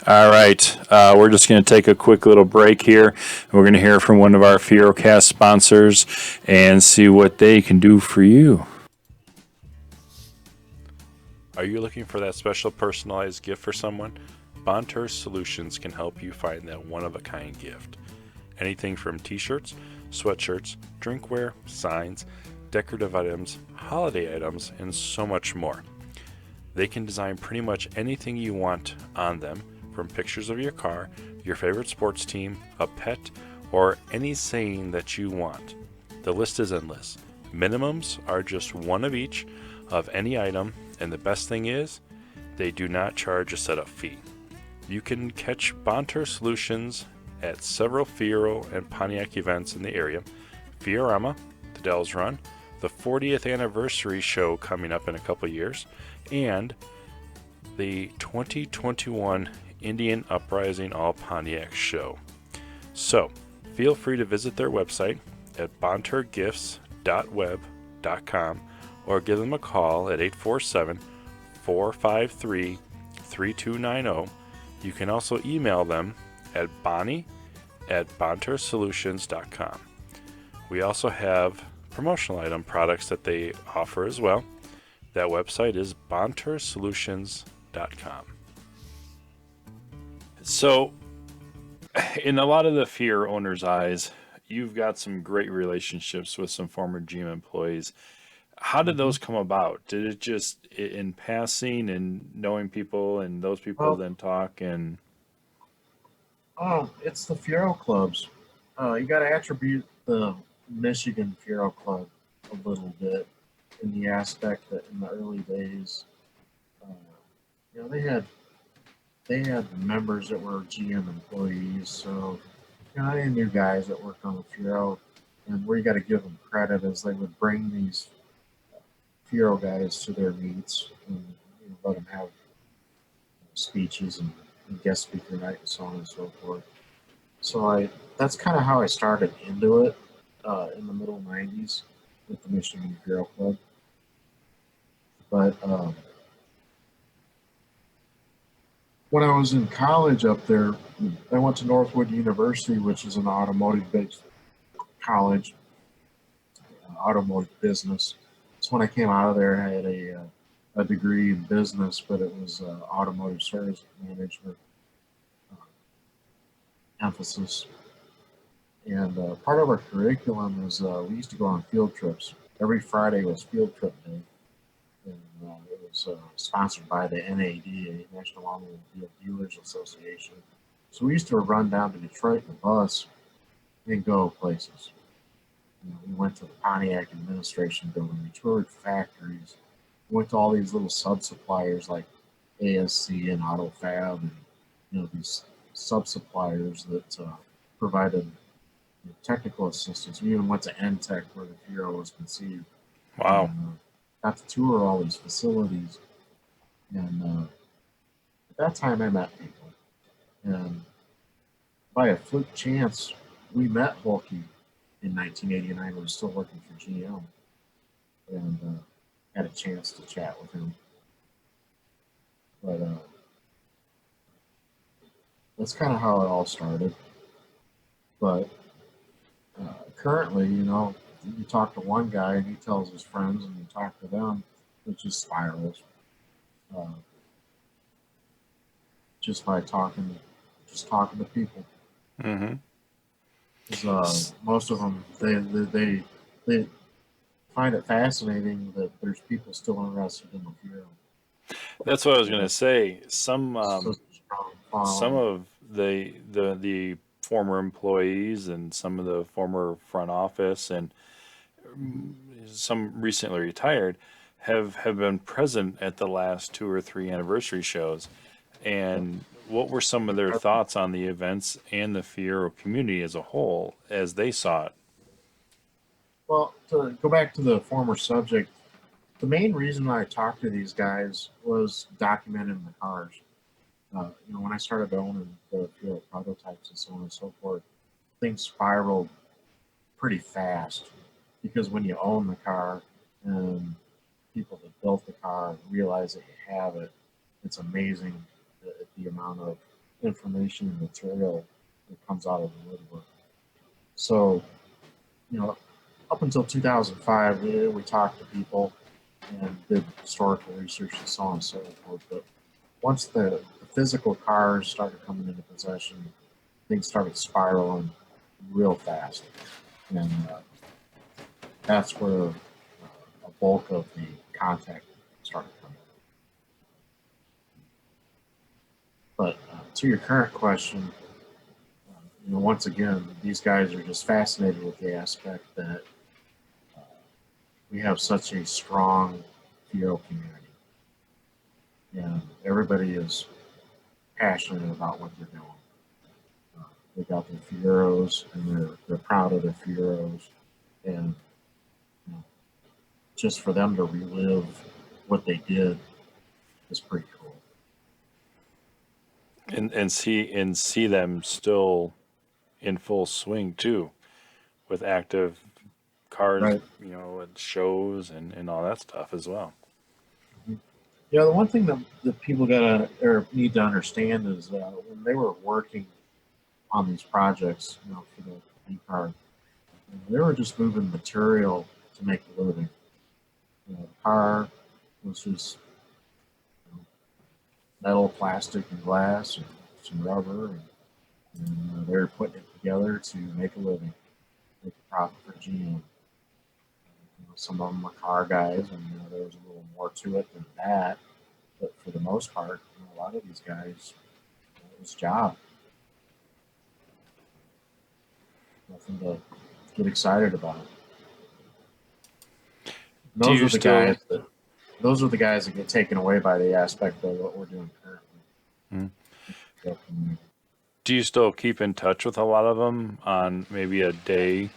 All right, we're just going to take a quick little break here. We're going to hear from one of our FieroCast sponsors and see what they can do for you. Are you looking for that special personalized gift for someone? Bonter Solutions can help you find that one-of-a-kind gift. Anything from t-shirts, sweatshirts, drinkware, signs, decorative items, holiday items, and so much more. They can design pretty much anything you want on them, from pictures of your car, your favorite sports team, a pet, or any saying that you want. The list is endless. Minimums are just one of each of any item, and the best thing is, they do not charge a setup fee. You can catch Bonter Solutions at several Fiero and Pontiac events in the area, Fiorama, the Dells Run, the 40th anniversary show coming up in a couple years, and the 2021 Indian Uprising All Pontiac show. So, feel free to visit their website at bontergifts.web.com or give them a call at 847-453-3290. You can also email them at bonnie@bontersolutions.com. We also have promotional item products that they offer as well. That website is bontersolutions.com. So, in a lot of the Fiero owners' eyes, you've got some great relationships with some former GM employees. How did Hmm. those come about? Did it just in passing and knowing people, and those people Well, then talk and it's the Fiero clubs. You got to attribute the Michigan Fiero Club a little bit in the aspect that in the early days, uh, they had members that were GM employees, so I knew guys that worked on the Fiero, and where you got to give them credit is they would bring these Fiero guys to their meets and let them have speeches and guest speaker night and so on and so forth. So that's kind of how I started into it in the middle '90s with the Michigan Girl Club. But when I was in college up there, I went to Northwood University, which is an automotive-based college, automotive business. So when I came out of there, I had a degree in business, but it was automotive service management uh, emphasis. And part of our curriculum is we used to go on field trips. Every Friday was field trip day, and it was sponsored by the NADA, National Automobile Dealers Association. So we used to run down to Detroit in the bus and go places. We went to the Pontiac Administration Building. We toured factories. We went to all these little sub suppliers like ASC and AutoFab, and these sub suppliers that provided technical assistance. We even went to NTech where the Fiero was conceived, wow. and got to tour all these facilities. And at that time, I met people. And by a fluke chance, we met Volky in 1989. We were still working for GM, and had a chance to chat with him. But that's kind of how it all started. But currently, you talk to one guy and he tells his friends, and you talk to them, it just spirals. Uh, just by talking to people. Mm-hmm. 'Cause, most of them, they find it fascinating that there's people still interested in the field. That's what I was You going to know, say. such a strong Some following. of the former employees and some of the former front office and some recently retired have been present at the last two or three anniversary shows. Yeah. And what were some of their thoughts on the events and the Fiero community as a whole as they saw it? Well, to go back to the former subject, the main reason I talked to these guys was documenting the cars. When I started owning the field prototypes and so on and so forth, things spiraled pretty fast because when you own the car and people that built the car realize that you have it, it's amazing the amount of information and material that comes out of the woodwork. So, you know, up until 2005, we talked to people and did historical research and so on and so forth. But once the physical cars started coming into possession, things started spiraling real fast. And that's where a bulk of the contact started coming. But to your current question, you know, once again, these guys are just fascinated with the aspect that we have such a strong Fiero community. And everybody is passionate about what they're doing. They got their Fieros, and they're proud of their Fieros. And you know, just for them to relive what they did is pretty cool. And see them still in full swing too, with active cars, Right. you know, at shows and all that stuff as well. Yeah, the one thing that people gotta or need to understand is when they were working on these projects, you know, for the e-car, they were just moving material to make a living. You know, the car was just metal, plastic, and glass, and some rubber, and they were putting it together to make a living, make a profit for GM. You know, some of them were car guys, and you know, there was a little more to it than that. But for the most part, you know, a lot of these guys, it was a job. Nothing to get excited about. And those are the guys that get taken away by the aspect of what we're doing currently. Mm-hmm. Do you still keep in touch with a lot of them on maybe a day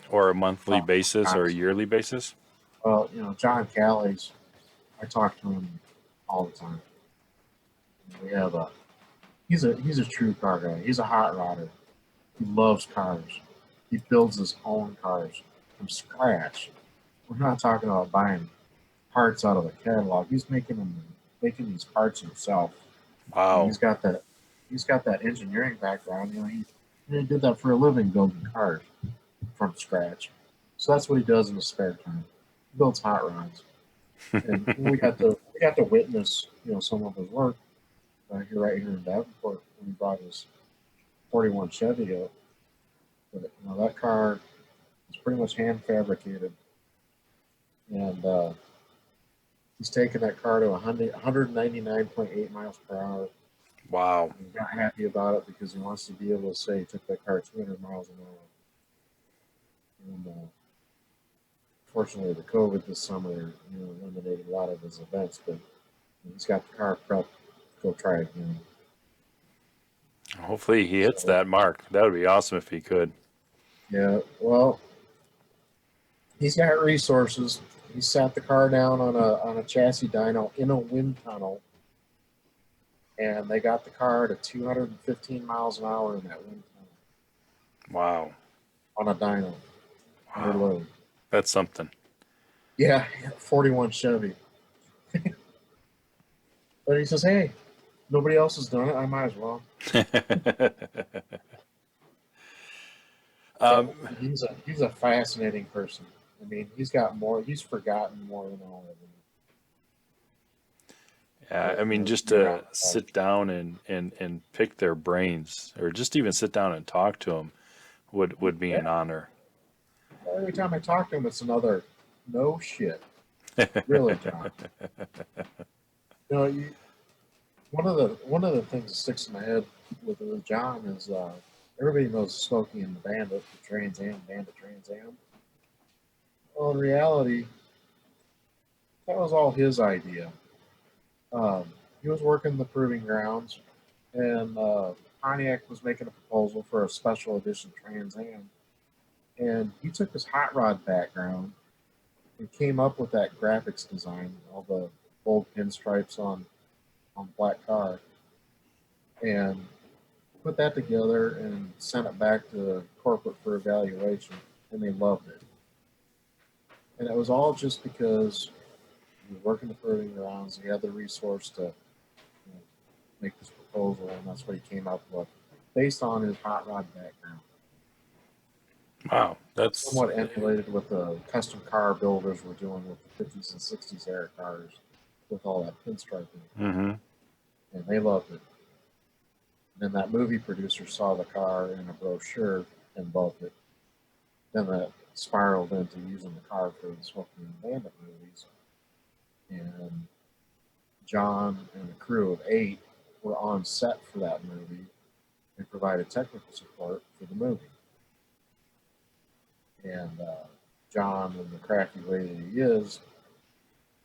or a monthly basis or a yearly basis? Well, you know, John Callie's, I talk to him all the time. We have he's a true car guy. He's a hot rodder. He loves cars. He builds his own cars from scratch. We're not talking about buying parts out of a catalog. He's making these parts himself. Wow. And he's got that engineering background. You know, he did that for a living, building cars from scratch. So that's what he does in his spare time. He builds hot rods. And we got to witness, you know, some of his work right here in Davenport when he brought his 41 Chevy up. But you know, that car is pretty much hand fabricated, and he's taken that car to 199.8 miles per hour. Wow. He's not happy about it because he wants to be able to say he took that car 200 miles an hour. And fortunately, the COVID this summer, you know, eliminated a lot of his events, but he's got the car prepped to go try it again. Hopefully he hits that mark. That would be awesome if he could. Yeah, well, he's got resources. He sat the car down on a chassis dyno in a wind tunnel, and they got the car to 215 miles an hour in that wind tunnel. Wow. On a dyno. Under load. That's something. Yeah, 41 Chevy. But he says, hey, nobody else has done it. I might as well. He's a fascinating person. I mean, he's forgotten more than all of them. Yeah, I mean, just to sit down and pick their brains, or just even sit down and talk to them, would be an honor. Every time I talk to him, it's another no shit. Really, John. You know, one of the things that sticks in my head with John is everybody knows Smokey and the Bandit, the Trans Am, Bandit Trans Am. Well, in reality, that was all his idea. He was working the proving grounds, and Pontiac was making a proposal for a special edition Trans Am. And he took his hot rod background and came up with that graphics design, all the bold pinstripes on black car, and put that together and sent it back to corporate for evaluation, and they loved it. And it was all just because he was working the proving grounds. He had the resource to make this proposal, and that's what he came up with, based on his hot rod background. Wow, that's Somewhat emulated what the custom car builders were doing with the 50s and 60s era cars, with all that pinstriping, mm-hmm. and they loved it. And then that movie producer saw the car in a brochure and bought it. Then that spiraled into using the car for the Smokey and the Bandit movies. And John and a crew of 8 were on set for that movie and provided technical support for the movie. And John, in the crafty way that he is,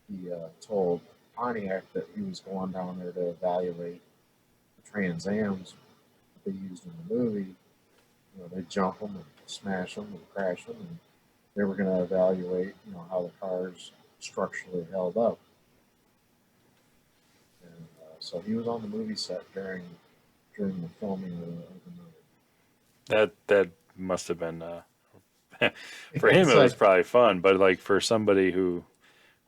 he told Pontiac that he was going down there to evaluate the Trans Ams that they used in the movie. You know, they jump them and smash them and crash them, and they were going to evaluate, you know, how the cars structurally held up. And so he was on the movie set during the filming of the movie. That must have been for him. It's It was like, probably fun, but like for somebody who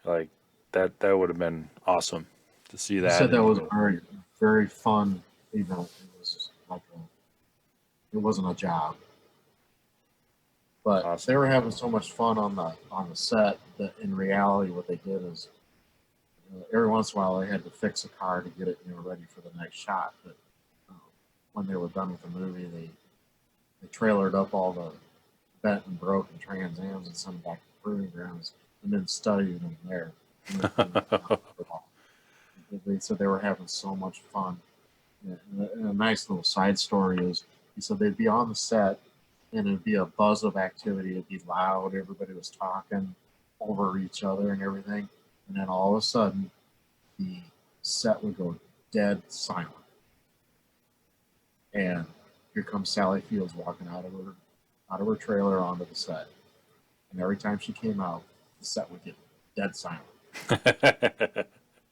like that would have been awesome to see he that. said that was And, a very, very fun event. It was like it wasn't a job, but awesome. they were having so much fun on the set that in reality, what they did is every once in a while they had to fix a car to get it, you know, ready for the next shot. But when they were done with the movie, they trailered up all the bent and broken Trans Ams and sent them back to the proving grounds, and then studied them there. They said they were having so much fun. And a nice little side story is he said they'd be on the set and it'd be a buzz of activity. It'd be loud. Everybody was talking over each other and everything. And then all of a sudden, the set would go dead silent. And here comes Sally Fields walking out of her trailer onto the set. And every time she came out, the set would get dead silent.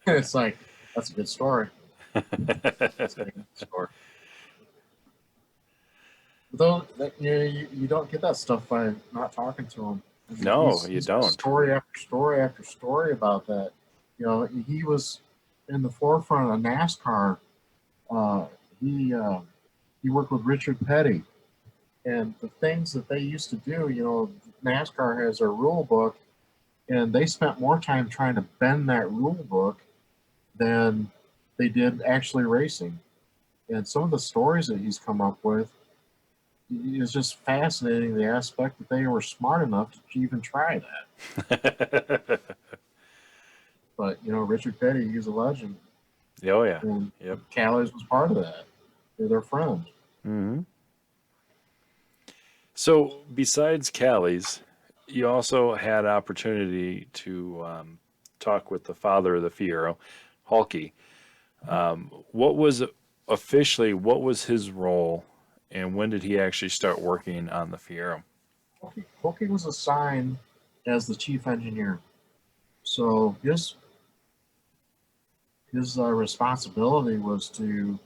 And it's like, that's a good story. That's a good story. Though you don't get that stuff by not talking to him. No, you He's got don't. story after story after story about that. You know, he was in the forefront of NASCAR. Uh, he worked with Richard Petty, and the things that they used to do. You know, NASCAR has a rule book, and they spent more time trying to bend that rule book than they did actually racing. And some of the stories that he's come up with is just fascinating, the aspect that they were smart enough to even try that. But, you know, Richard Petty, he's a legend. Oh yeah. And Yep. Callies was part of that. They're their friends. Mm-hmm. So besides Callie's, you also had opportunity to talk with the father of the Fiero, Halky. What was his role, and when did he actually start working on the Fiero? Hookie was assigned as the chief engineer. So his responsibility was to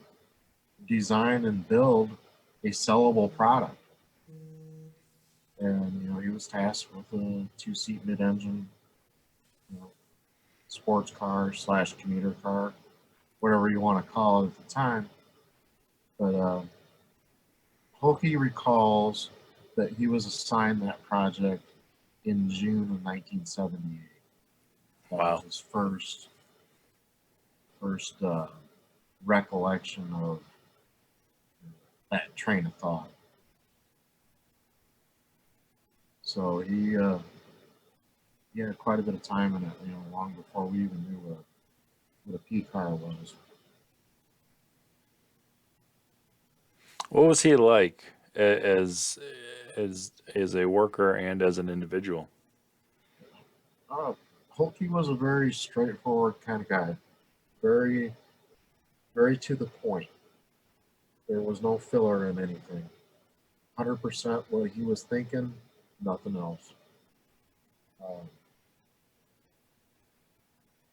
design and build a sellable product. And, you know, he was tasked with a 2-seat mid-engine, you know, sports car / commuter car, whatever you want to call it at the time. But Hokey recalls that he was assigned that project in June of 1978. That Wow. was his first recollection of that train of thought. So he had quite a bit of time in it, you know, long before we even knew what a P car was. What was he like as a worker and as an individual? Hokey was a very straightforward kind of guy, very, very to the point. There was no filler in anything. 100% what he was thinking, nothing else.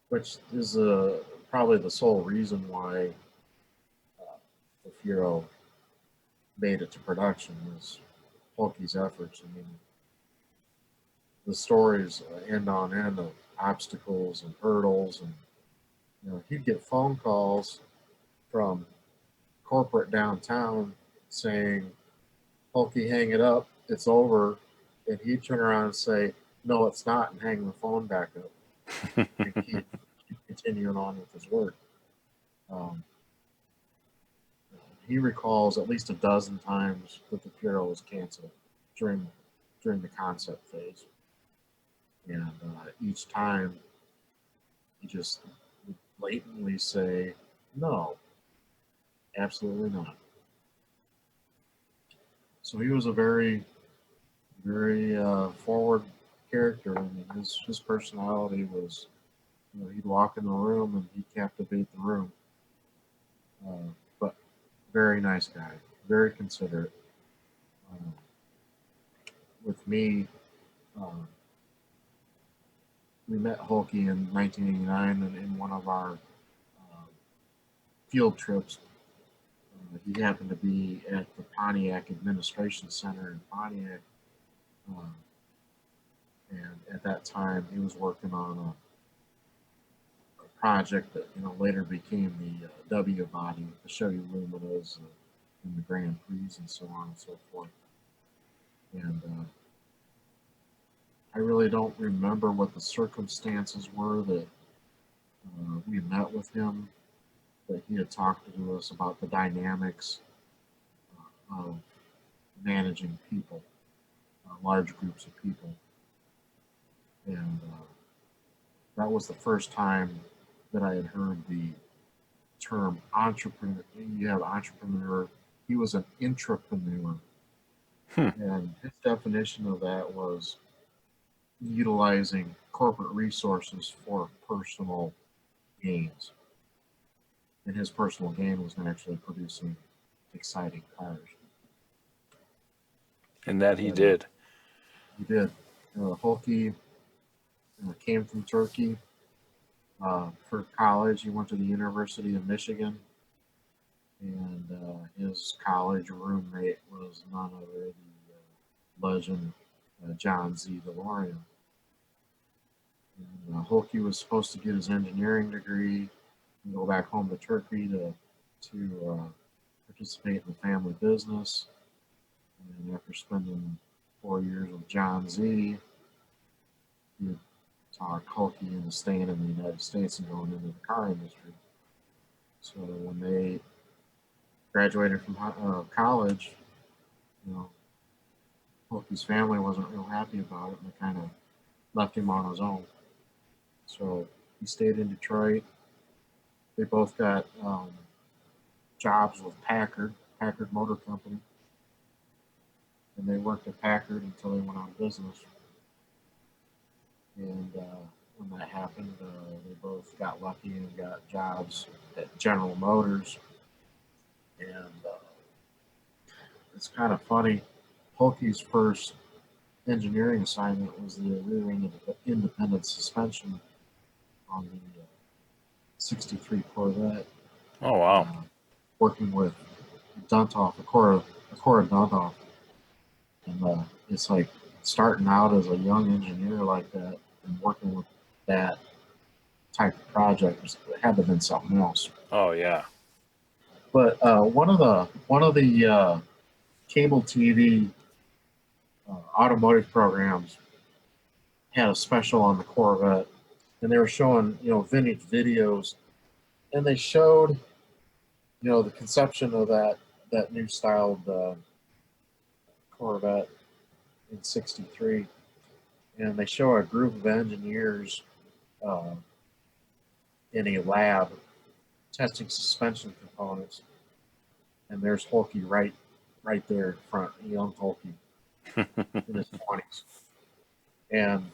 Which is probably the sole reason why the Fiero made it to production was Hokey's efforts. I mean, the stories end on end of obstacles and hurdles, and you know, he'd get phone calls from corporate downtown saying, "Hulky, hang it up, it's over," and he'd turn around and say, "No, it's not," and hang the phone back up and keep continuing on with his work. Um, he recalls at least a dozen times that the Fiero was canceled during the concept phase, and each time he just would blatantly say, "No, absolutely not." So he was a very, very forward character, and his personality was, he'd walk in the room and he'd captivate the room. But very nice guy, very considerate. Uh, with me, uh, we met Hulky in 1989 in one of our field trips. He happened to be at the Pontiac Administration Center in Pontiac. Uh, and at that time, he was working on a project that later became the W body, the Chevy Luminas, and the Grand Prix, and so on and so forth. And I really don't remember what the circumstances were that we met with him, but he had talked to us about the dynamics of managing people, large groups of people. And that was the first time that I had heard the term entrepreneur. You have entrepreneur. He was an intrapreneur. And his definition of that was utilizing corporate resources for personal gains. And his personal gain was actually producing exciting cars. And that he did. He did. Hulky came from Turkey for college. He went to the University of Michigan, and his college roommate was none other than the legend John Z. DeLorean. And Hulky was supposed to get his engineering degree and go back home to Turkey to participate in the family business. And after spending 4 years with John Z, he talked Hulky into staying in the United States and going into the car industry. So when they graduated from college, Hulky's family wasn't real happy about it, and they kind of left him on his own. So he stayed in Detroit. They both got jobs with Packard Motor Company, and they worked at Packard until they went out of business. And when that happened, they both got lucky and got jobs at General Motors. And it's kind of funny. Hulky's first engineering assignment was the rear-end independent suspension on the 63 Corvette. Oh, wow. Working with Duntoff, Acora Duntoff. And it's like starting out as a young engineer like that and working with that type of project, it had to have been something else. Oh, yeah. But one of the cable TV automotive programs had a special on the Corvette, and they were showing vintage videos, and they showed the conception of that new styled Corvette in '63, and they show a group of engineers in a lab testing suspension components, and there's Hulky right there in front, young Hulky in his 20s. And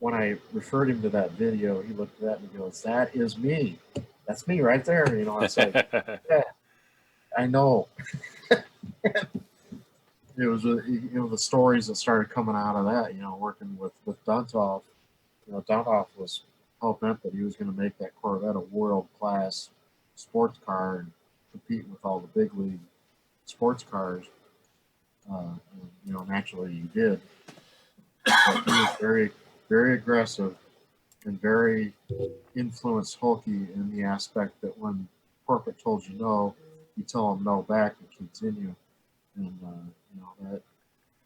when I referred him to that video, he looked at that and he goes, "That is me. That's me right there." I said, "Yeah, I know." It was the stories that started coming out of that. Working with Duntoff. Duntoff was hell bent that he was going to make that Corvette a world-class sports car and compete with all the big league sports cars. And, naturally he did. But he was very, very aggressive and very influenced Hulky in the aspect that when corporate told you no, you tell them no back and continue. And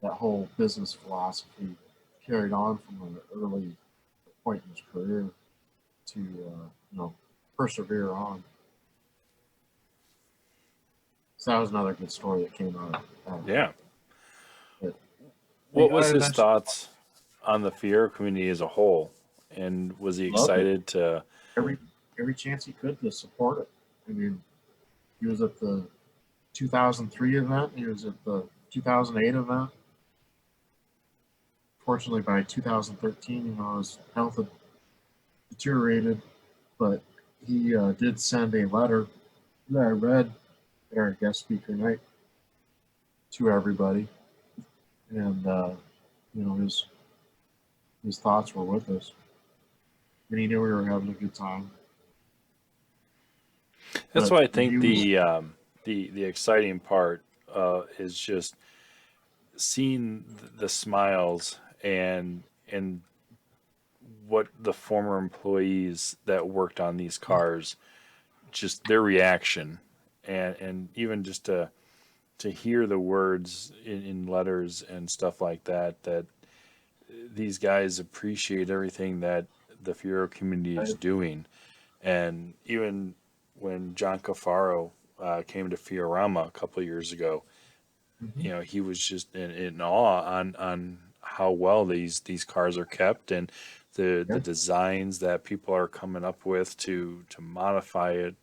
that whole business philosophy carried on from an early point in his career to persevere on. So that was another good story that came out of Yeah. But What was I his mentioned thoughts on the Fiero community as a whole? And was he loved it excited to? every chance he could to support it. I mean, he was at the 2003 event. He was at the 2008 event. Fortunately, by 2013, his health had deteriorated, but he did send a letter that I read at our guest speaker night to everybody, and his thoughts were with us, and he knew we were having a good time. That's But why I the think views, the exciting part is just seeing the smiles and what the former employees that worked on these cars, just their reaction, and even just to hear the words in letters and stuff like that, that these guys appreciate everything that the Fiero community is doing. And even when John Cafaro came to Fiorama a couple of years ago, he was just in awe on how well these cars are kept, and the designs that people are coming up with to modify it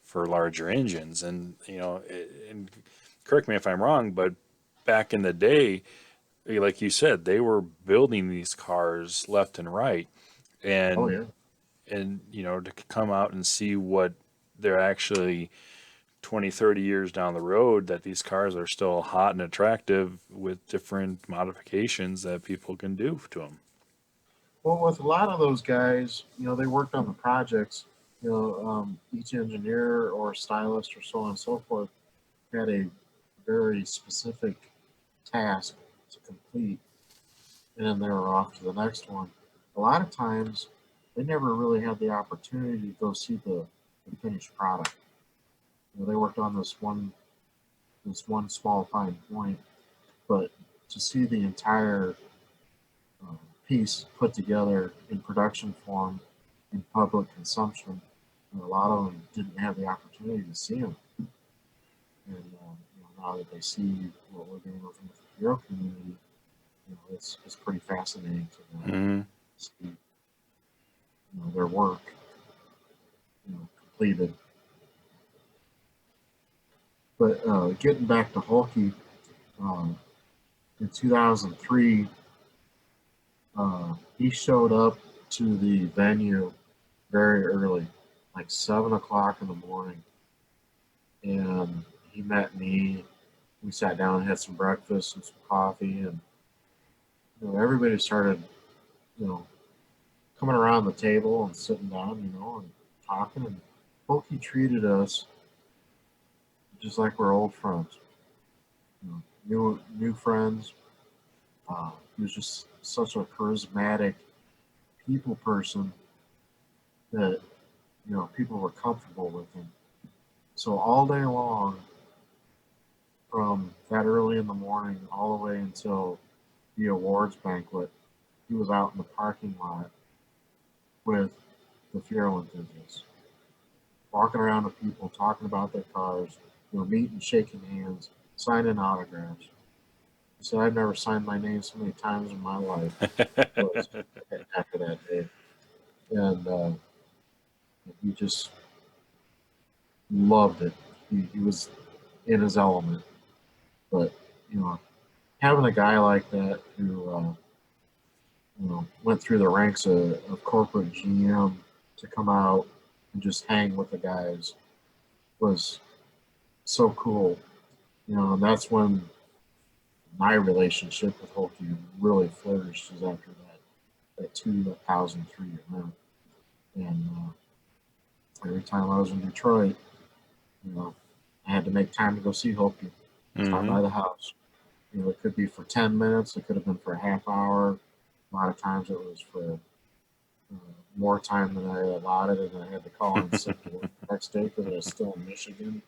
for larger engines. And and correct me if I'm wrong, but back in the day, like you said, they were building these cars left and right, oh and yeah, to come out and see what they're actually 20, 30 years down the road, that these cars are still hot and attractive with different modifications that people can do to them. well, with a lot of those guys, they worked on the projects. Each engineer or stylist or so on and so forth had a very specific task to complete, and then they were off to the next one. A lot of times, they never really had the opportunity to go see the finished product. They worked on this one small fine point, but to see the entire uh, piece put together in production form in public consumption, a lot of them didn't have the opportunity to see them. And now that they see what we're doing within the Fiero community, it's pretty fascinating to them Mm-hmm. see their work completed. But getting back to Hulky, um, in 2003, he showed up to the venue very early, like 7 o'clock in the morning, and he met me. We sat down and had some breakfast and some coffee, and everybody started, you know, coming around the table and sitting down, and talking. And Pokey treated us just like we're old friends, new friends. He was just such a charismatic people person that people were comfortable with him. So all day long, from that early in the morning all the way until the awards banquet, he was out in the parking lot with the Fiero enthusiasts, walking around with people, talking about their cars, meeting, shaking hands, signing autographs. He said, "I've never signed my name so many times in my life." Was after that day, and he just loved it. He was in his element. But having a guy like that who went through the ranks of corporate GM to come out and just hang with the guys was so cool. And that's when my relationship with Hulky really flourished, is after that 2003 event. And every time I was in Detroit, I had to make time to go see Hulky. Stop by the house. It could be for 10 minutes. It could have been for a half hour. A lot of times it was for more time than I allotted, and I had to call in sick to work the next day because I was still in Michigan.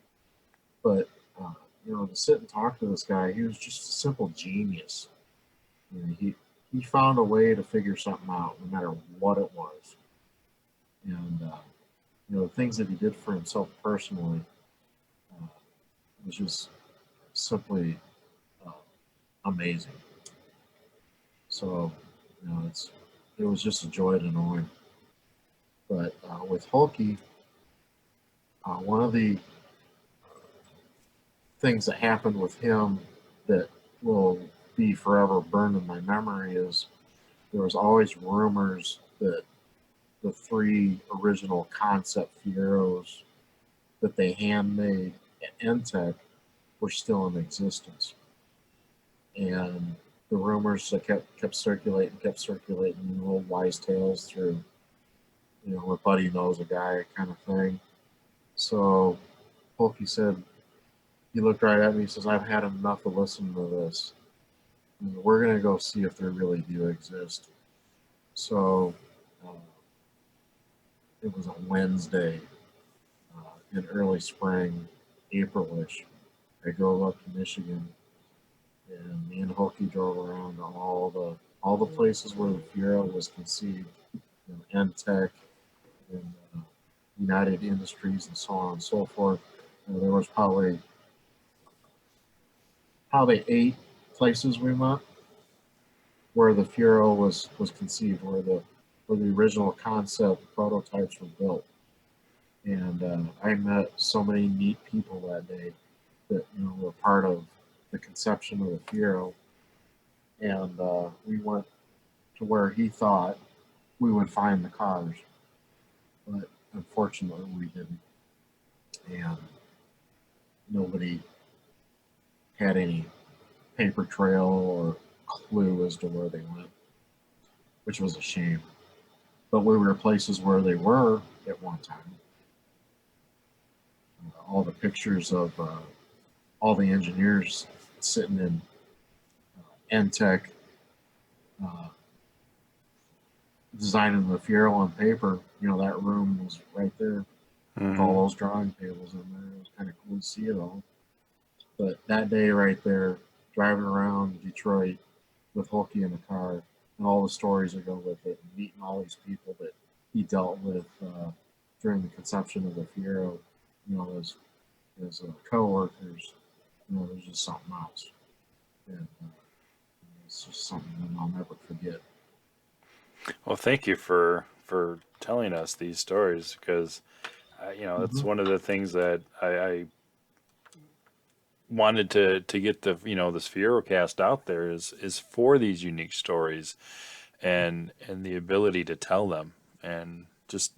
But uh, to sit and talk to this guy, he was just a simple genius. He found a way to figure something out, no matter what it was. And the things that he did for himself personally was just simply uh, amazing. So, it was just a joy to know him. But with Hulky, one of the things that happened with him that will be forever burned in my memory is there was always rumors that the three original concept Fieros that they handmade at N.I.F.E were still in existence. And the rumors that kept circulating, old wise tales through, what buddy knows a guy kind of thing. So Pokey said, he looked right at me, he says, I've had enough of listening to this. We're going to go see if they really do exist. So uh, it was a Wednesday in early spring, Aprilish. I drove up to Michigan, and me and Hokey drove around to all the places where the Fiero was conceived, N.I.F.E and United Industries and so on and so forth. There was probably 8 places we went where the Fiero was conceived, where the original concept prototypes were built. And I met so many neat people that day that were part of the conception of the Fiero. And we went to where he thought we would find the cars, but unfortunately we didn't. And nobody had any paper trail or clue as to where they went, which was a shame. But we were places where they were at one time. All the pictures of all the engineers sitting in N.I.F.E designing the Fiero on paper, that room was right there with all those drawing tables in there. It was kind of cool to see it all. But that day right there, driving around Detroit with Hulky in the car and all the stories that go with it, and meeting all these people that he dealt with during the conception of the Fiero, as co-workers, there's just something else. And it's just something that I'll never forget. Well, thank you for telling us these stories, because it's one of the things that I wanted to get the this Fiero cast out there is for these unique stories and the ability to tell them, and just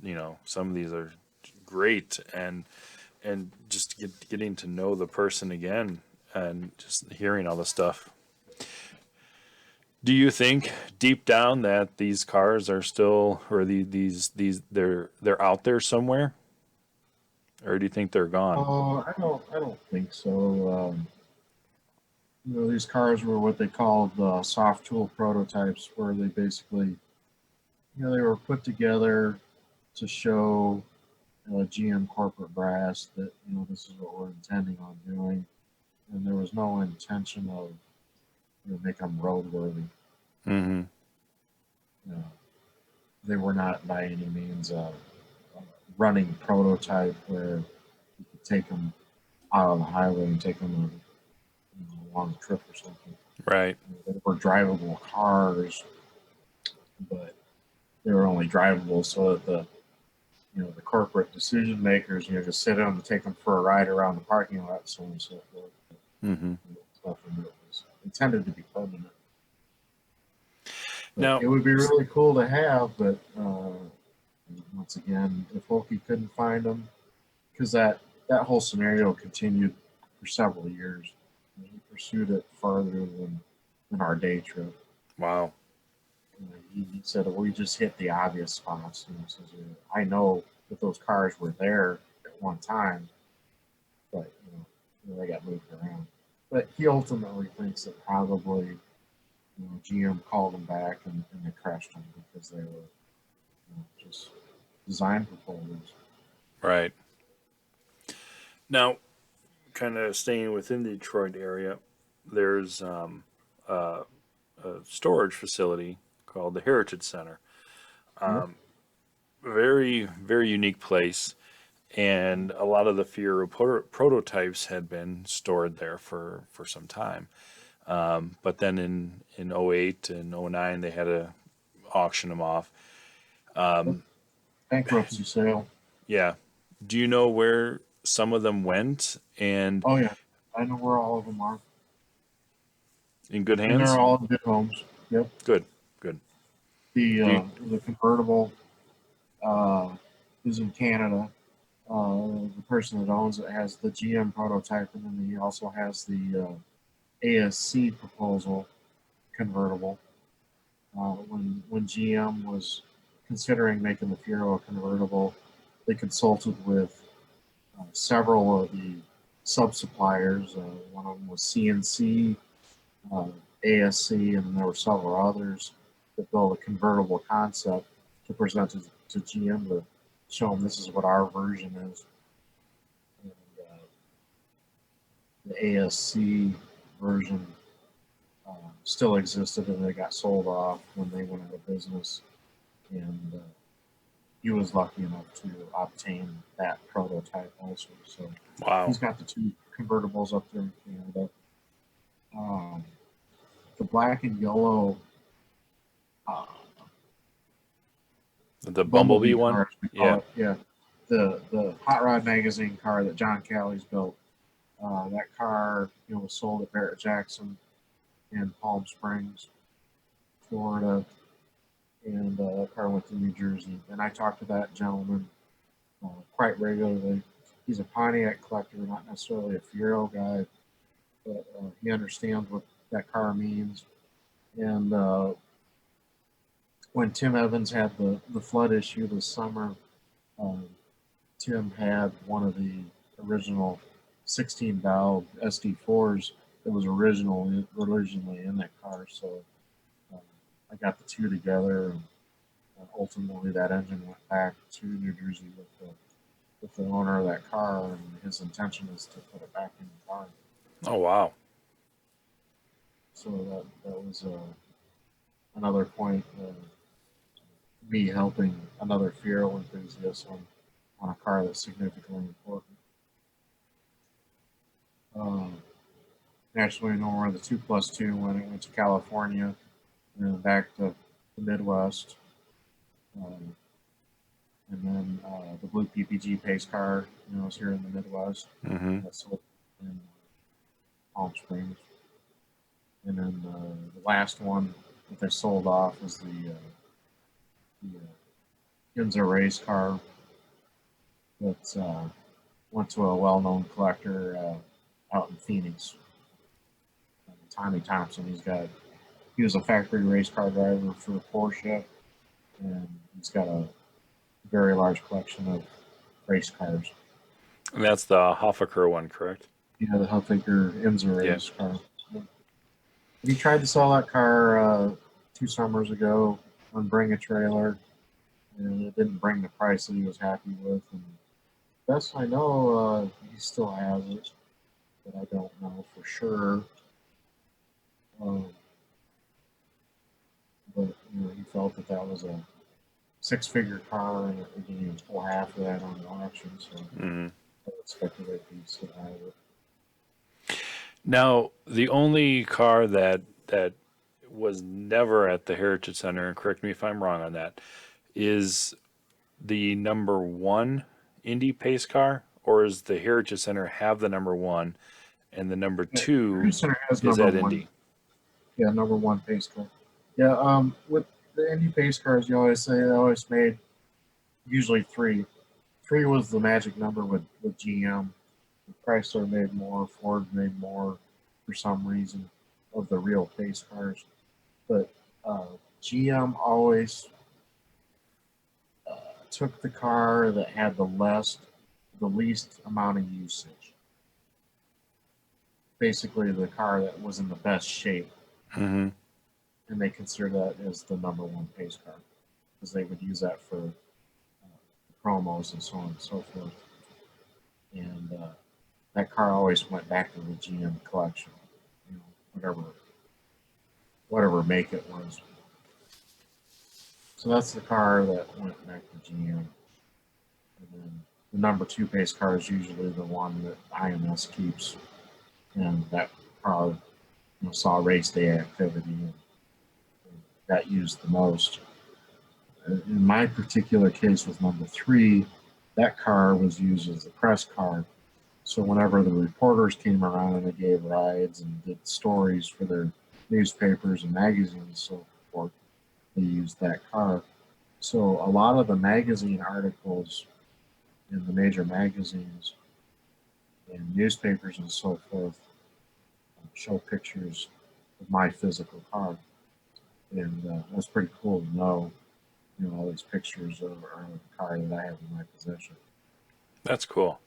some of these are great, and just getting to know the person again and just hearing all the stuff. Do you think deep down that these cars are still, or these they're out there somewhere, or do you think they're gone? I don't think so. These cars were what they called soft tool prototypes, where they basically, they were put together to show GM corporate brass that this is what we're intending on doing, and there was no intention of making them roadworthy. Mm-hmm. They were not by any means a running prototype where you could take them out on the highway and take them on a long trip or something. Right. They were drivable cars, but they were only drivable so that the corporate decision makers, just sit down and take them for a ride around the parking lot, so on and so forth. Mm-hmm. Nothing that was intended to be permanent. But Now, it would be really cool to have, but once again, if Hulky couldn't find them, because that whole scenario continued for several years. He pursued it farther than our day trip. wow. He said, we just hit the obvious spots. Says, I know that those cars were there at one time, but they got moved around. But he ultimately thinks that probably GM called them back and they crashed them because they were just design proposals. Right. Now, kind of staying within the Detroit area, there's a, a storage facility called the Heritage Center. Yep. Very, very unique place. And a lot of the Fiero prototypes had been stored there for some time. But then in '08 and '09, they had to auction them off. Bankruptcy sale. Yeah. Do you know where some of them went and Oh yeah, I know where all of them are, in good and they're hands? all in good homes. Yep. Good, good. The Do you, the convertible uh, is in Canada. The person that owns it has the GM prototype, and then he also has the ASC proposal convertible. When GM was considering making the Fiero convertible, they consulted with several of the sub suppliers. One of them was CNC, uh, ASC, and there were several others that built a convertible concept to present to GM to show them this is what our version is. And, the ASC version still existed, and they got sold off when they went out of business. And he was lucky enough to obtain that prototype also. So wow. he's got the two convertibles up there in Canada. Um, the black and yellow uh, The Bumblebee Bumblebee one? car, as we call Yeah. it, yeah, the Hot Rod magazine car that John Calley's built. That car, was sold at Barrett Jackson in Palm Springs, Florida, and that car went to New Jersey. And I talked to that gentleman quite regularly. He's a Pontiac collector, not necessarily a Fiero guy, but he understands what that car means. And when Tim Evans had the flood issue this summer, um, Tim had one of the original 16 valve SD4s that was originally in that car. So um, I got the two together, and ultimately that engine went back to New Jersey with the owner of that car, and his intention is to put it back in the car. Oh, wow. So that was another point. Me helping another Fiero enthusiast on a car that's significantly important. Naturally, you know where the 2+2 went to California and then back to the Midwest. Um, and then the blue PPG pace car, is here in the Midwest. Mm-hmm. That's in Palm Springs. And then the last one that they sold off was the Ginza race car that went to a well-known collector out in Phoenix. Tommy Thompson. He was a factory race car driver for Porsche, and he's got a very large collection of race cars. And that's the Hoffaker one, correct? Yeah, the Huffaker Imsa Yeah. race car. He tried to sell that car 2 summers ago on Bring a Trailer, and it didn't bring the price that he was happy with. And best I know, he still has it, but I don't know for sure. Um, but he felt that was a six-figure car, and it didn't even pull half of that on the auction. So Mm-hmm. I would speculate he still has it. Now, the only car that was never at the Heritage Center, and correct me if I'm wrong on that, is the number one Indy pace car, or is the Heritage Center have the number one, and the number two Heritage Center has is number at one. Indy? Yeah, number one pace car. Yeah, with the Indy pace cars, you always say they always made usually three. Three was the magic number with GM. Chrysler made more, Ford made more for some reason of the real pace cars. But GM always took the car that had the least amount of usage. Basically, the car that was in the best shape, Mm-hmm. and they consider that as the number one pace car. because they would use that for promos and so on and so forth. And that car always went back to the GM collection, you know, whatever make it was. So that's the car that went back to GM. And then the number 2 pace car is usually the one that IMS keeps, and that car, you know, saw race day activity and got used the most. In my particular case with number 3, that car was used as a press car. So whenever the reporters came around and they gave rides and did stories for their newspapers and magazines and so forth, they used that car. So a lot of the magazine articles in the major magazines and newspapers and so forth show pictures of my physical car. And that's pretty cool to know, you know, all these pictures are of the car that I have in my possession. That's cool.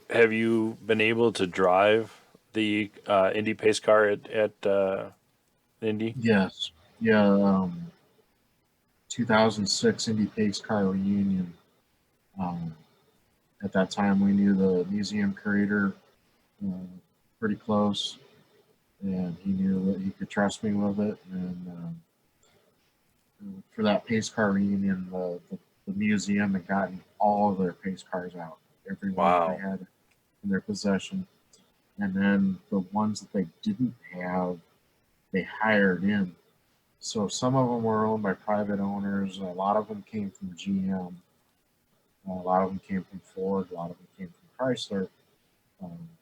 Have you been able to drive the Indy pace car at Indy? Yes. Yeah. 2006 Indy Pace Car Reunion. Um, at that time, we knew the museum curator uh, pretty close, and he knew that he could trust me with it. And for that pace car reunion, the museum had gotten all of their pace cars out, every one that Wow. they had in their possession. And then the ones that they didn't have, they hired in. So some of them were owned by private owners. A lot of them came from GM. A lot of them came from Ford. A lot of them came from Chrysler,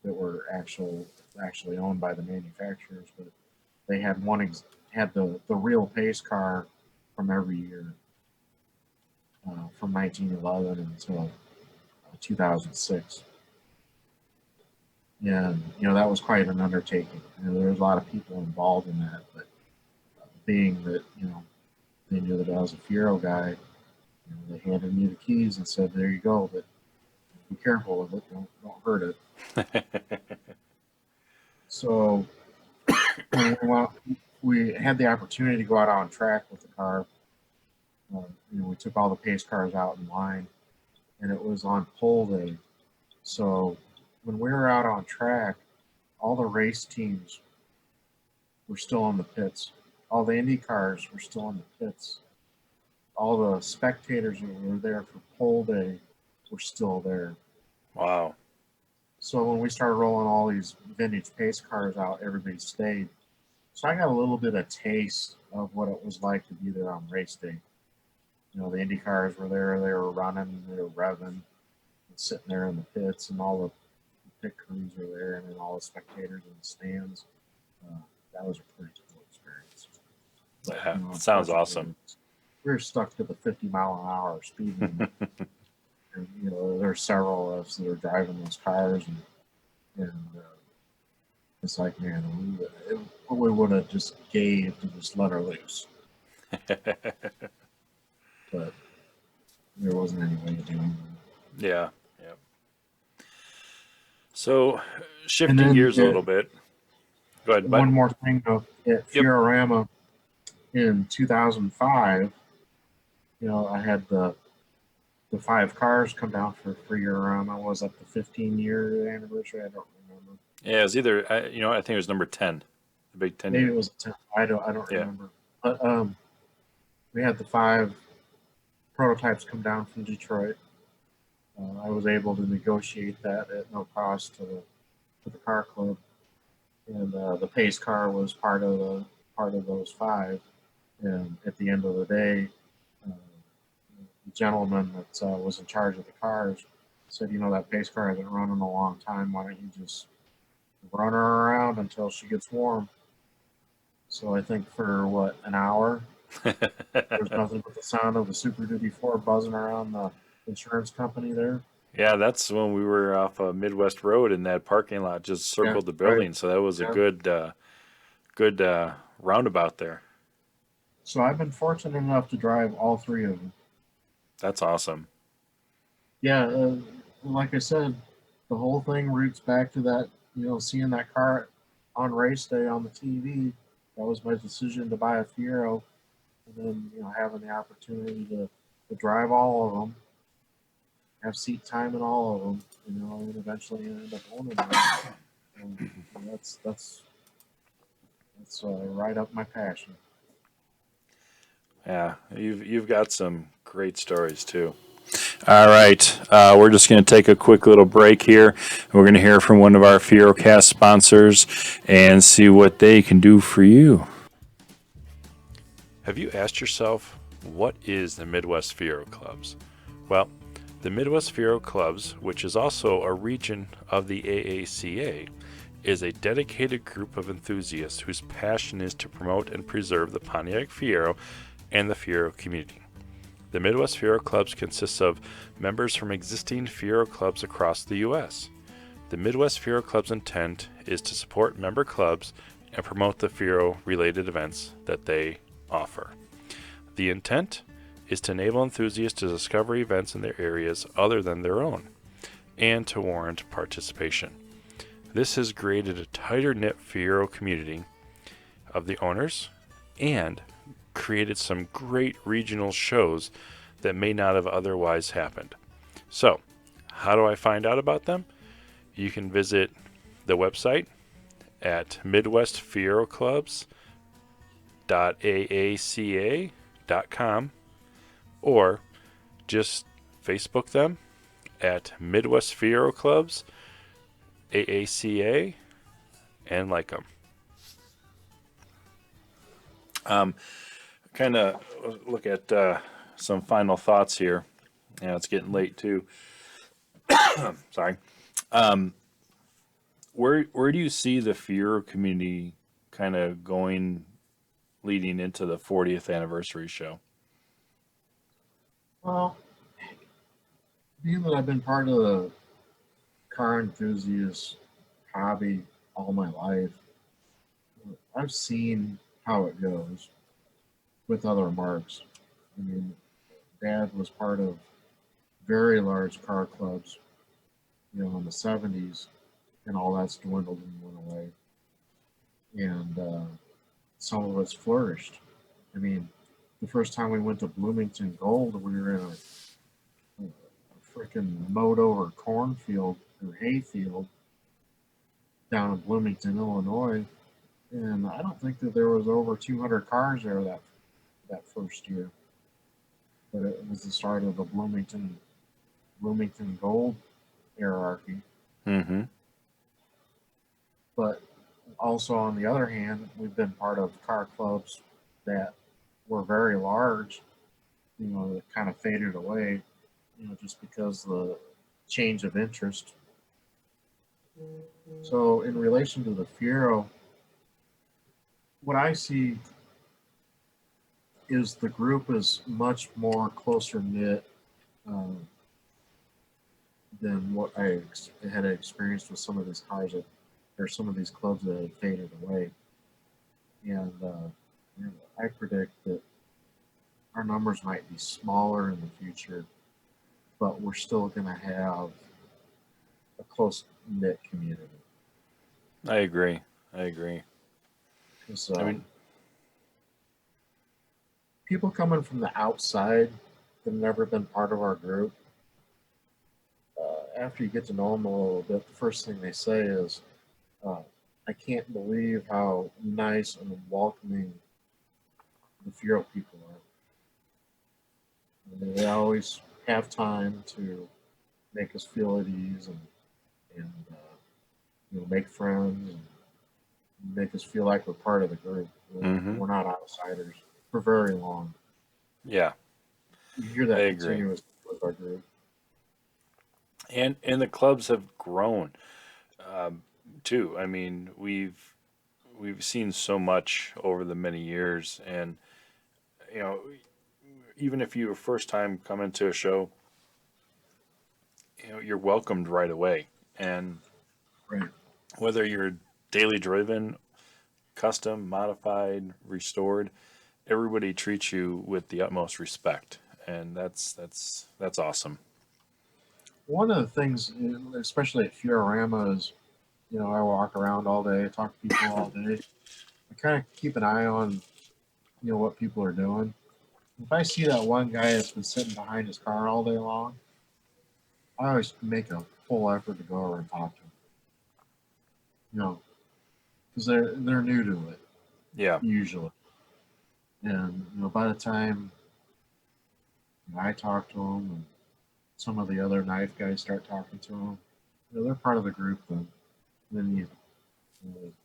that were actually owned by the manufacturers. But they had had the real pace car from every year, from 1911 until 2006. And you know that was quite an undertaking. You know, there was a lot of people involved in that, but being that, you know, they knew that I was a Fiero guy, you know, they handed me the keys and said, "There you go, but be careful with it. Don't hurt it." So when we had the opportunity to go out on track with the car. You know, we took all the pace cars out in line, and it was on pole day. So when we were out on track, all the race teams were still in the pits. All the Indy cars were still in the pits. All the spectators that were there for pole day were still there. Wow. So when we started rolling all these vintage pace cars out, everybody stayed. So I got a little bit of taste of what it was like to be there on race day. You know, the Indy cars were there, they were running, they were revving, and sitting there in the pits, and all the pit crews were there, and then all the spectators in the stands. Uh, that was a pretty cool experience. But, Yeah, you know, sounds awesome. we were stuck to the 50-mile-an-hour speed limit. And, you know, there were several of us that were driving those cars, and it's like, man, we would have just gave to just let her loose, but there wasn't any way to do it. Yeah. Yeah. So And shifting then gears a little bit. Go ahead, bud. one more thing though, at Yep. Fiorama in 2005, you know, I had the 5 cars come down for Fiorama. Was that the 15-year anniversary? I don't remember. Yeah, it was either I think it was number 10, the Big 10 Maybe year. it was a 10. I don't Yeah. remember. But we had the 5 prototypes come down from Detroit. I was able to negotiate that at no cost to the car club, and the pace car was part of those 5. And at the end of the day, the gentleman that was in charge of the cars said, "You know, that pace car hasn't run in a long time. Why don't you just run her around until she gets warm?" So I think for what, an hour, there's nothing but the sound of the Super Duty 4 buzzing around the insurance company there. Yeah, that's when we were off a Midwest Road in that parking lot, just Yeah, circled the right. building. So that was a Yeah. good roundabout there. So I've been fortunate enough to drive all 3 of them. That's awesome. Yeah, like I said, the whole thing roots back to that, you know, seeing that car on race day on the TV. That was my decision to buy a Fiero. and then having the opportunity to drive all of them, have seat time in all of them, and eventually end up owning them. And that's right up my passion. Yeah, you've got some great stories too. All right, we're just going to take a quick little break here. We're going to hear from one of our FieroCast sponsors and see what they can do for you. Have you asked yourself, what is the Midwest Fiero Clubs? Well, the Midwest Fiero Clubs, which is also a region of the AACA, is a dedicated group of enthusiasts whose passion is to promote and preserve the Pontiac Fiero and the Fiero community. The Midwest Fiero Clubs consists of members from existing Fiero clubs across the U.S. The Midwest Fiero Club's intent is to support member clubs and promote the Fiero-related events that they offer. The intent is to enable enthusiasts to discover events in their areas other than their own, and to warrant participation. This has created a tighter-knit Fiero community of the owners and created some great regional shows that may not have otherwise happened. So, how do I find out about them? You can visit the website at midwestfieroclubs.aaca.com or just Facebook them at Midwest Fiero Clubs AACA and like them. Kind of look at some final thoughts here. Yeah, it's getting late too. Sorry. Where do you see the Fiero community kind of going leading into the 40th anniversary show? Well, being that I've been part of the car enthusiast hobby all my life, I've seen how it goes with other marks. I mean, Dad was part of very large car clubs, in the 70s, and all that's dwindled and went away. And some of us flourished. I mean, the first time we went to Bloomington Gold, we were in a freaking mowed over cornfield or hayfield down in Bloomington, Illinois, and I don't think that there was over 200 cars there that first year. But it was the start of the Bloomington Gold hierarchy. Mm-hmm. But also, on the other hand, we've been part of car clubs that were very large, that kind of faded away, just because the change of interest. So, in relation to the Fiero, what I see is the group is much more closer knit than what I had experienced with some of these cars or some of these clubs that had faded away. And I predict that our numbers might be smaller in the future, but we're still going to have a close knit community. I agree. Because people coming from the outside that have never been part of our group, after you get to know them a little bit, the first thing they say is, I can't believe how nice and welcoming the Fiero people are. And they always have time to make us feel at ease and make friends and make us feel like we're part of the group. We're not outsiders for very long. Yeah, you hear that continuously with our group. And the clubs have grown too. I mean, we've seen so much over the many years, and even if you're first time coming to a show, you're welcomed right away. And Right. whether you're daily driven, custom, modified, restored, everybody treats you with the utmost respect, and that's awesome. One of the things, especially at Fiorama, is I walk around all day, talk to people all day. I kind of keep an eye on what people are doing. If I see that one guy that's been sitting behind his car all day long, I always make a full effort to go over and talk to him. Because they're new to it Yeah. usually, and by the time I talk to them and some of the other N.I.F E guys start talking to them, they're part of the group. Then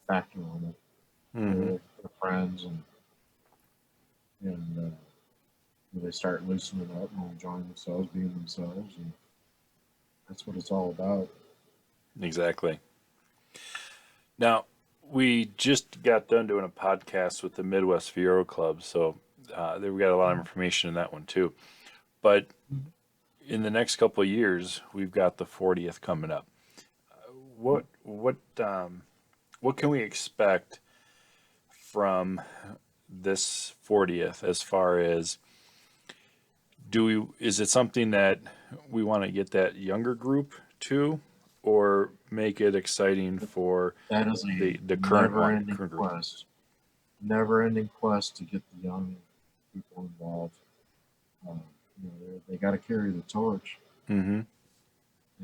factor on it. Mm-hmm. They're friends, and they start loosening up and enjoying themselves, being themselves, and that's what it's all about. Exactly. Now, we just got done doing a podcast with the Midwest Fiero Club, so there we got a lot of information in that one too. But in the next couple of years, we've got the 40th coming up. What what um, what can we expect from this 40th as far as is it something that we want to get that younger group to, or make it exciting for That is the a current group? never-ending quest to get the young people involved. Um, they got to carry the torch, Mm-hmm.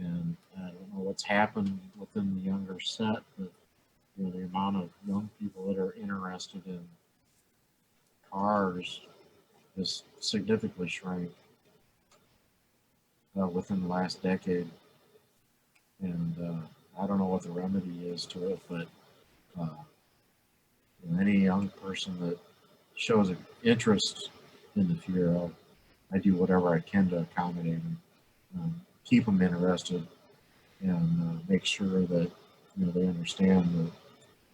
and I don't know what's happened within the younger set, but the amount of young people that are interested in cars has significantly shrank within the last decade. And I don't know what the remedy is to it, but uh, any young person that shows an interest in the Fiero, I do whatever I can to accommodate them, keep them interested, and make sure that they understand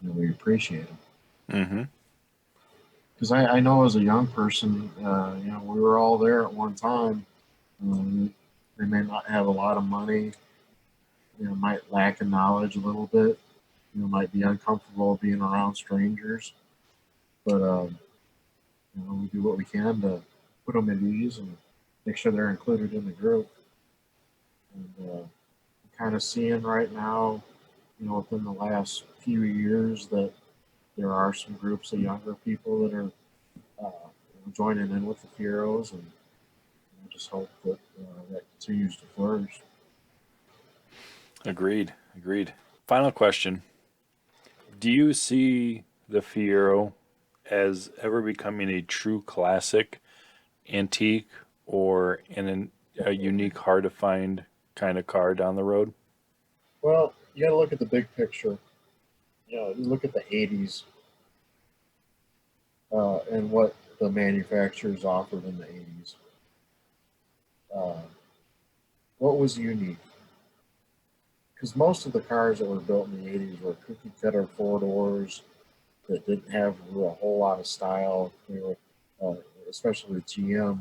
that we appreciate them. Mm-hmm. Because I know as a young person, we were all there at one time. They may not have a lot of money, might lack in knowledge a little bit, might be uncomfortable being around strangers, but we do what we can to put them at ease and make sure they're included in the group. And kind of seeing right now, within the last few years, that there are some groups of younger people that are joining in with the Fieros, and I just hope that that continues to flourish. Agreed. Agreed. Final question. Do you see the Fiero as ever becoming a true classic antique, or a Definitely. unique, hard to find kind of car down the road? Well, you got to look at the big picture. You look at the '80s and what the manufacturers offered in the '80s. Uh, what was unique? Because most of the cars that were built in the '80s were cookie cutter four doors that didn't have a whole lot of style. They were, uh, especially with GM,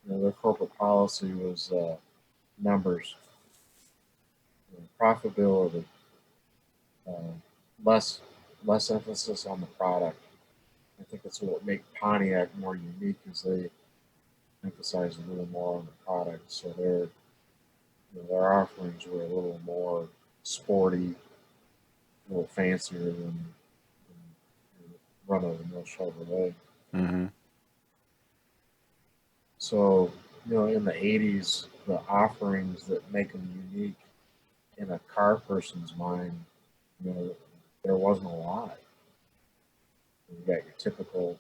their corporate policy was numbers, profitability, uh, less less emphasis on the product. I think that's what made Pontiac more unique, is they emphasized a little more on the product. So their offerings were a little more sporty, a little fancier than run of the mill Chevrolet. Mm-hmm. So in the '80s, the offerings that make them unique in a car person's mind, you know, there wasn't a lot. You got your typical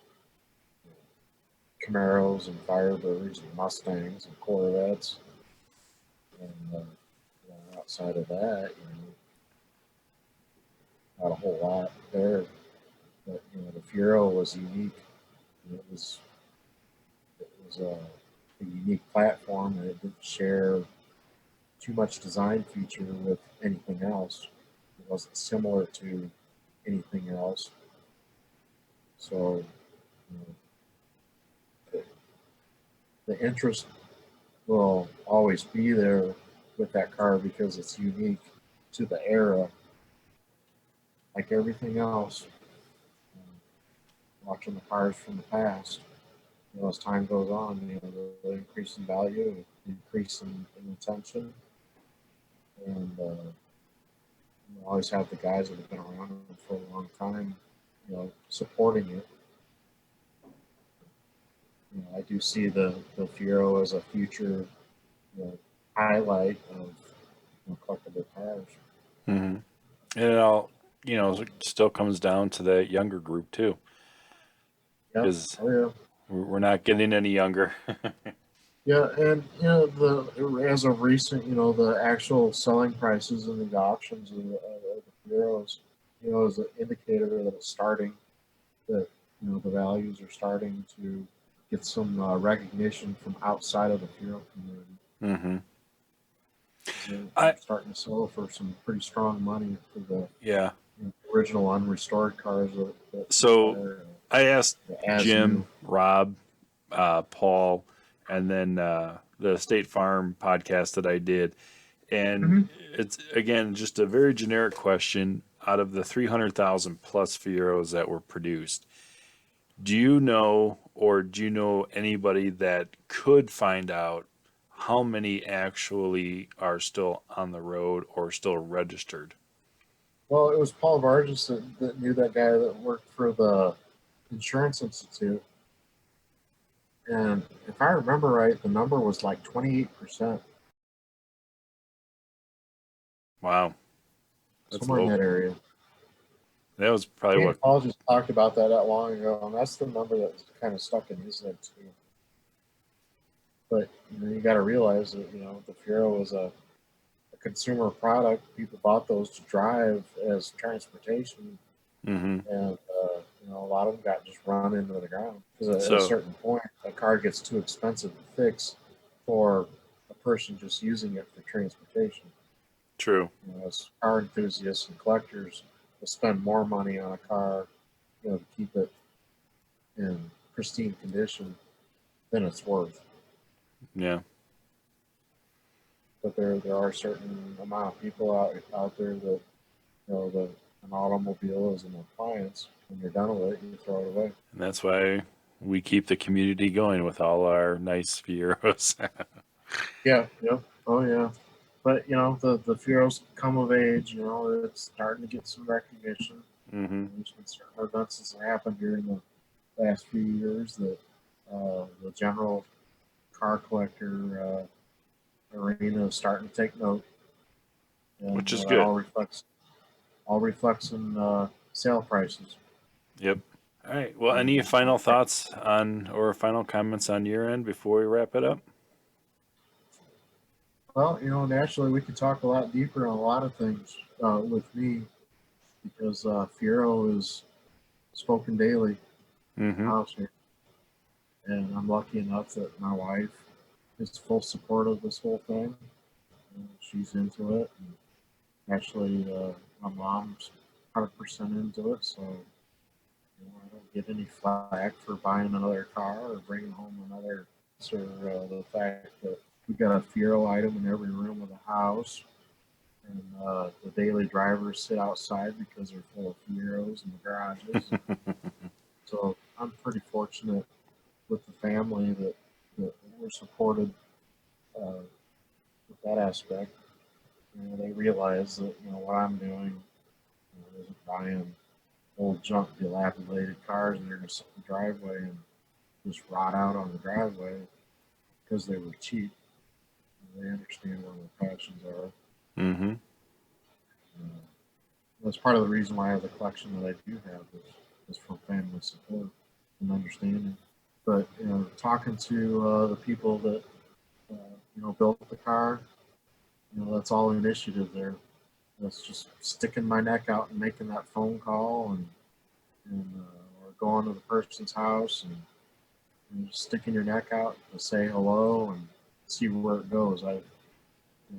Camaros and Firebirds and Mustangs and Corvettes, and outside of that, not a whole lot there. But the Fiero was unique. It was a unique platform, and it didn't share too much design feature with anything else. It wasn't similar to anything else. So you know, the interest will always be there with that car because it's unique to the era, like everything else. Watching the cars from the past, as time goes on, they increase in value, increase in attention, and you always have the guys that have been around for a long time, supporting it. I do see the Fiero as a future, highlight of, collectible cars. Mm-hmm. And it all, it still comes down to that younger group too, Yeah. because Oh yeah. we're not getting any younger. Yeah, and the as of recent, the actual selling prices and the auctions of the Fieros, is an indicator that it's starting, that the values are starting to get some recognition from outside of the Fiero community. Mm-hmm. They're I starting to sell for some pretty strong money for the Yeah. original unrestored cars that So inspire I asked as Jim, new. Rob, Paul, and then the State Farm podcast that I did, and Mm-hmm. it's again just a very generic question. Out of the 300,000 plus Fieros that were produced, do you know, or do you know anybody that could find out how many actually are still on the road or still registered? Well, it was Paul Vargas that knew that guy that worked for the Insurance Institute. And if I remember right, the number was like 28%, Wow, that's somewhere in low. that area. That was probably Me and what. Paul just talked about that long ago, and that's the number that's kind of stuck in his head too. But you got to realize that the Fiero is a consumer product. People bought those to drive as transportation, Mm-hmm. and a lot of them got just run into the ground because at a So certain point, a car gets too expensive to fix for a person just using it for transportation. true. As car enthusiasts and collectors will spend more money on a car, to keep it in pristine condition than it's worth. Yeah. But there are certain amount of people out there that that an automobile is an appliance. When you're done with it, you throw it away. And that's why we keep the community going with all our nice Fieros. Yeah, yeah, oh yeah. But the Fieros come of age. It's starting to get some recognition. Mm-hmm. There's been certain events that happened during the last few years that the general car collector arena is starting to take note, and Which is that good. all reflects in sale prices. Yep. All right. Well, any And, final thoughts on or final comments on your end before we wrap it up? well, naturally, we could talk a lot deeper on a lot of things with me because Fiero is spoken daily in the Mm-hmm. house here, and I'm lucky enough that my wife is full support of this whole thing. She's into it. And actually, my mom's 100% into it, so I don't get any flack for buying another car or bringing home another. Or the fact that we got a Fiero item in every room of the house, and the daily drivers sit outside because they're full of Fieros in the garages. So I'm pretty fortunate with the family that we're supported with that aspect. They realize that what I'm doing isn't buying old junk, dilapidated cars that are going to sit in the driveway and just rot out on the driveway because they were cheap. They understand where their passions are. Mm-hmm. That's part of the reason why I have the collection that I do have is from family support and understanding. But talking to the people that built the car, that's all initiative there. That's just sticking my neck out and making that phone call, or going to the person's house and just sticking your neck out to say hello and see where it goes. I've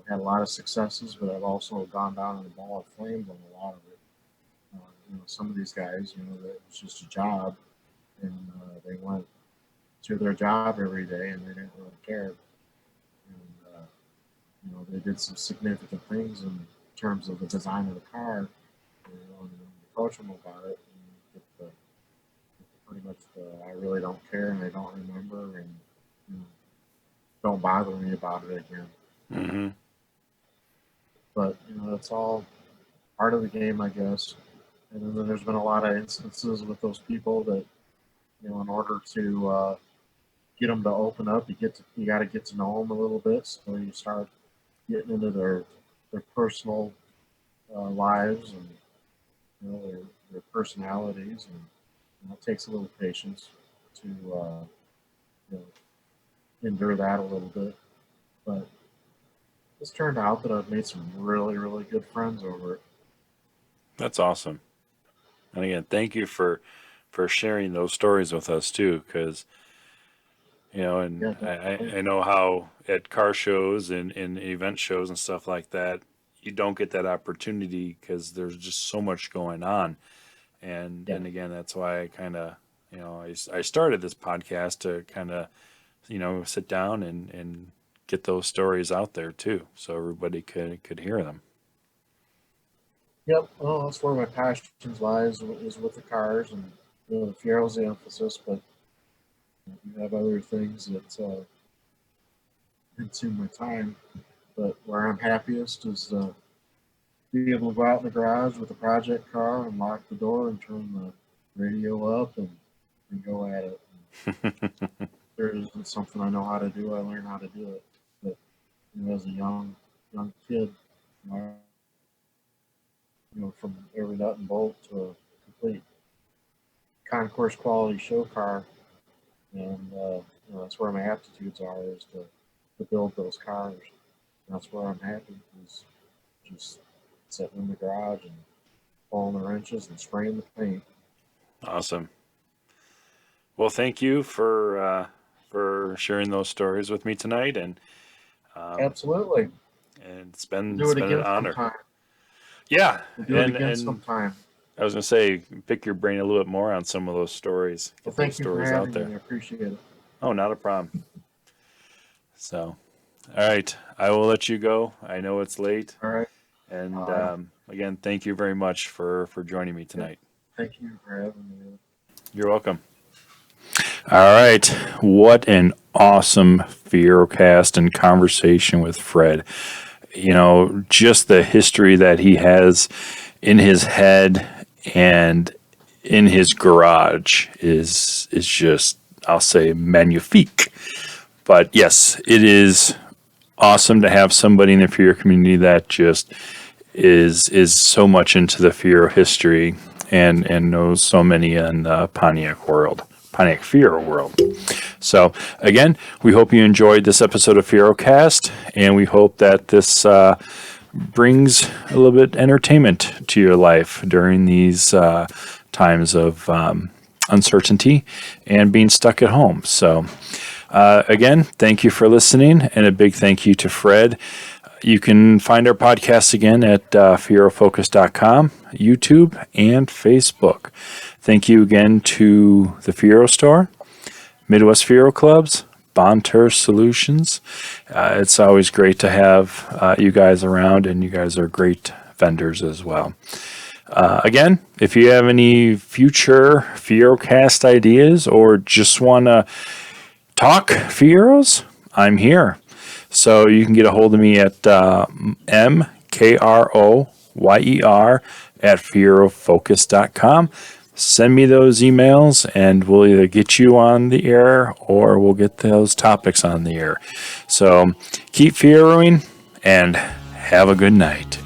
had a lot of successes, but I've also gone down in a ball of flames on a lot of it. Some of these guys, that was just a job, and they went to their job every day, and they didn't really care. And they did some significant things in terms of the design of the car. And you approach them about it, and pretty much I really don't care, and I don't remember, and you know, don't bother me about it again. Mm-hmm. But it's all part of the game, I guess. And then there's been a lot of instances with those people that in order to get them to open up. You got to get to know them a little bit, so you start getting into their personal lives and their personalities, and it takes a little patience to you know, endure that a little bit. But it's turned out that I've made some really, really good friends over it. That's awesome. And again, thank you for sharing those stories with us too, because and I know how at car shows and event shows and stuff like that, you don't get that opportunity because there's just so much going on. And again, that's why I kind of, I started this podcast to kind of, sit down and get those stories out there too, so everybody could hear them. Yep. Well, that's where my passion lies, is with the cars, and the Fiero's the emphasis, but you have other things that consume my time. But where I'm happiest is be able to go out in the garage with a project car and lock the door and turn the radio up and go at it. If there isn't something I know how to do, I learn how to do it. But as a young kid, from every nut and bolt to a complete concourse quality show car, and that's where my aptitudes are, is to build those cars. And that's where I'm happy, is just sitting in the garage and pulling the wrenches and spraying the paint. Awesome. Well, thank you for sharing those stories with me tonight, and absolutely. And it's been an honor. Sometime. Yeah, we'll do it again sometime. I was gonna say, pick your brain a little bit more on some of those stories. Get those stories out there. I appreciate it. Oh, not a problem. So, all right, I will let you go. I know it's late. All right. And again, thank you very much for joining me tonight. Thank you for having me. You're welcome. All right, what an awesome Fierocast and conversation with Fred. Just the history that he has in his head and in his garage is just, I'll say, magnifique. But yes, it is awesome to have somebody in the Fiero community that just is so much into the Fiero history and knows so many in the Pontiac Fiero world. So again, we hope you enjoyed this episode of Fierocast, and we hope that this brings a little bit entertainment to your life during these times of uncertainty and being stuck at home. So again, thank you for listening, and a big thank you to Fred. You can find our podcast again at FieroFocus.com, YouTube, and Facebook. Thank you again to the Fiero Store, Midwest Fiero Clubs, Bonter Solutions. It's always great to have you guys around, and you guys are great vendors as well. Again, if you have any future Fierocast ideas or just want to talk Fieros, I'm here. So you can get a hold of me at mkroyer@FieroFocus.com. Send me those emails, and we'll either get you on the air or we'll get those topics on the air. So keep Fieroing and have a good night.